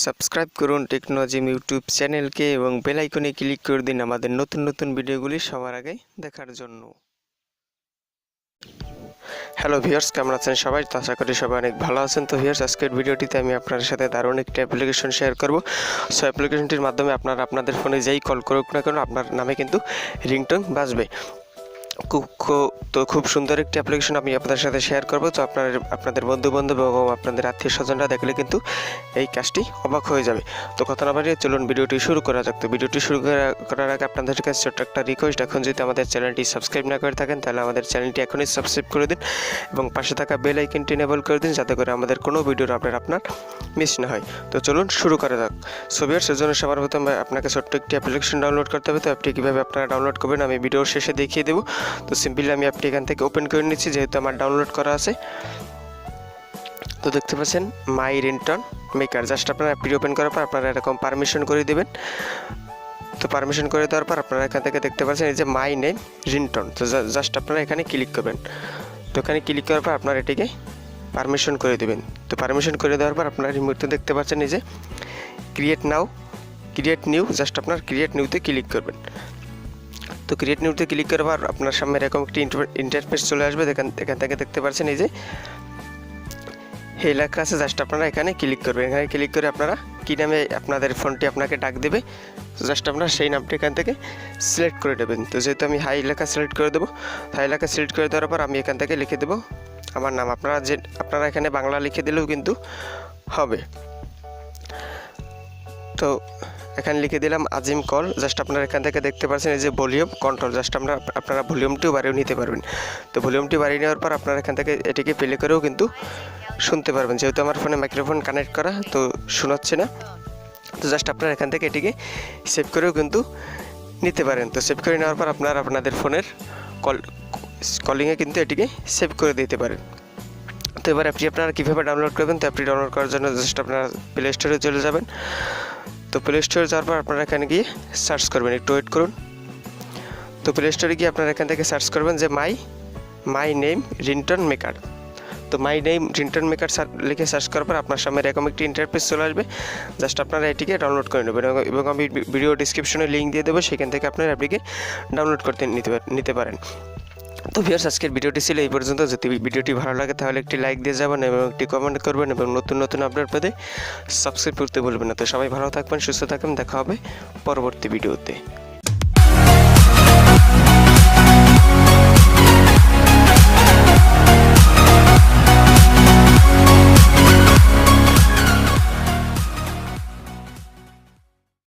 Subscribe করুন techno আজিম YouTube চ্যানেলকে এবং বেল আইকনে ক্লিক করে দিন আমাদের নতুন নতুন ভিডিওগুলি সবার আগে দেখার জন্য। হ্যালো ভিউয়ার্স, কেমন আছেন সবাই? তো আশা করি সবাই অনেক ভালো আছেন। তো ভিউয়ার্স, আজকের ভিডিওটিতে আমি আপনাদের সাথে দারুণ একটি অ্যাপ্লিকেশন শেয়ার করব। সো অ্যাপ্লিকেশনটির মাধ্যমে আপনারা আপনাদের ফোনে যেই কল করুক না কেন আপনার নামে কিন্তু রিংটোন বাজবে। খুব সুন্দর একটি অ্যাপ্লিকেশন আমি আপনাদের সাথে শেয়ার করব। তো আপনাদের বন্ধু বান্ধব এবং আপনাদের আত্মীয় স্বজনরা দেখলে কিন্তু এই কাজটি অবাক হয়ে যাবে। তো কথা না বাড়িয়ে চলুন ভিডিওটি শুরু করা যাক। তো ভিডিওটি শুরু করার আগে আপনাদের কাছে ছোট্ট একটা রিকোয়েস্ট, এখন যদি আমাদের চ্যানেলটি সাবস্ক্রাইব না করে থাকেন তাহলে আমাদের চ্যানেলটি এখনই সাবস্ক্রাইব করে দিন এবং পাশে থাকা বেল আইকনটি এনেবল করে দিন যাতে করে আমাদের কোনো ভিডিওর আপডেট আপনার মিস না হয়। তো চলুন শুরু করা যাক। সো ভিউয়ার্স, সেজন্য সবার প্রথমে আপনাকে ছোট্ট একটি অ্যাপ্লিকেশন ডাউনলোড করতে হবে। তো অ্যাপটি কীভাবে আপনারা ডাউনলোড করবেন আমি ভিডিওর শেষে দেখিয়ে দেবো। তো সিম্পলি আমি অ্যাপটি এখান থেকে ওপেন করে নিচ্ছি, যেহেতু আমার ডাউনলোড করা আছে। তো দেখতে পাচ্ছেন মাই রিংটোন মেকার। জাস্ট আপনারা অ্যাপটি ওপেন করার পর আপনারা এরকম পারমিশন করে দেবেন। তো পারমিশন করে দেওয়ার পর আপনারা এখান থেকে দেখতে পাচ্ছেন এই যে মাই নেম রিংটোন। তো জাস্ট আপনারা এখানে ক্লিক করবেন। তো এখানে ক্লিক করার পর আপনারা এটিকে পারমিশন করে দেবেন। তো পারমিশন করে দেওয়ার পর আপনারা রিমোটে দেখতে পাচ্ছেন এই যে ক্রিয়েট নিউ। জাস্ট আপনার ক্রিয়েট নিউতে ক্লিক করবেন। তো ক্রিয়েট নিউতে ক্লিক করার পর আপনার সামনে এরকম একটি ইন্টারফেস চলে আসবে। এখান থেকে দেখতে পাচ্ছেন এই যে এই লেখা আছে। জাস্ট আপনারা এখানে ক্লিক করবেন। এখানে ক্লিক করে আপনারা কী নামে আপনাদের ফোনটি আপনাকে ডাক দেবে, জাস্ট আপনারা সেই নামটি এখান থেকে সিলেক্ট করে নেবেন। তো যেহেতু আমি হাই লেখা সিলেক্ট করে দেবো, হাই লেখা সিলেক্ট করে দেওয়ার পর আমি এখান থেকে লিখে দেবো আমার নাম। আপনারা এখানে বাংলা লিখে দিলেও কিন্তু হবে। তো এখানে লিখে দিলাম আজিম কল। জাস্ট আপনারা এখান থেকে দেখতে পাচ্ছেন এই যে ভলিউম কন্ট্রোল। জাস্ট আপনারা ভলিউমটিও বাড়িয়ে নিতে পারবেন। তো ভলিউমটি বাড়িয়ে নেওয়ার পর আপনারা এখান থেকে এটিকে প্লে করেও কিন্তু শুনতে পারবেন। যেহেতু আমার ফোনে মাইক্রোফোন কানেক্ট করা, তো শোনাচ্ছে না। তো জাস্ট আপনারা এখান থেকে এটিকে সেভ করেও কিন্তু নিতে পারেন। তো সেভ করে নেওয়ার পর আপনারা আপনাদের ফোনের কলিংয়ে কিন্তু এটিকে সেভ করে দিতে পারেন। তো এবার অ্যাপটি আপনারা কীভাবে ডাউনলোড করবেন? তো অ্যাপটি ডাউনলোড করার জন্য জাস্ট আপনারা প্লে স্টোরে চলে যাবেন। তো প্লে স্টোরে যাওয়ার পর আপনারা এখানে গিয়ে সার্চ করবেন, একটু ওয়েট করুন। তো প্লে স্টোরে গিয়ে আপনারা এখান থেকে সার্চ করবেন যে মাই নেম রিংটোন মেকার। তো মাই নেম রিংটোন মেকার লিখে সার্চ করার পর আপনার সামনে এরকম একটি ইন্টারফেস চলে আসবে। জাস্ট আপনারা এটিকে ডাউনলোড করে নেবেন এবং আমি ভিডিও ডিসক্রিপশনে লিঙ্ক দিয়ে দেবো, সেখান থেকে আপনারা অ্যাপটিকে ডাউনলোড করতে নিতে পারেন। তো ভিউয়ার্স, আজকের ভিডিওটি ছিল এই পর্যন্ত। যদি ভিডিওটি ভালো লাগে তাহলে একটি লাইক দিয়ে যাবেন এবং একটি কমেন্ট করবেন এবং নতুন নতুন আপডেট পেতে সাবস্ক্রাইব করতে ভুলবেন না। তো সবাই ভালো থাকবেন, সুস্থ থাকবেন, দেখা হবে পরবর্তী ভিডিওতে।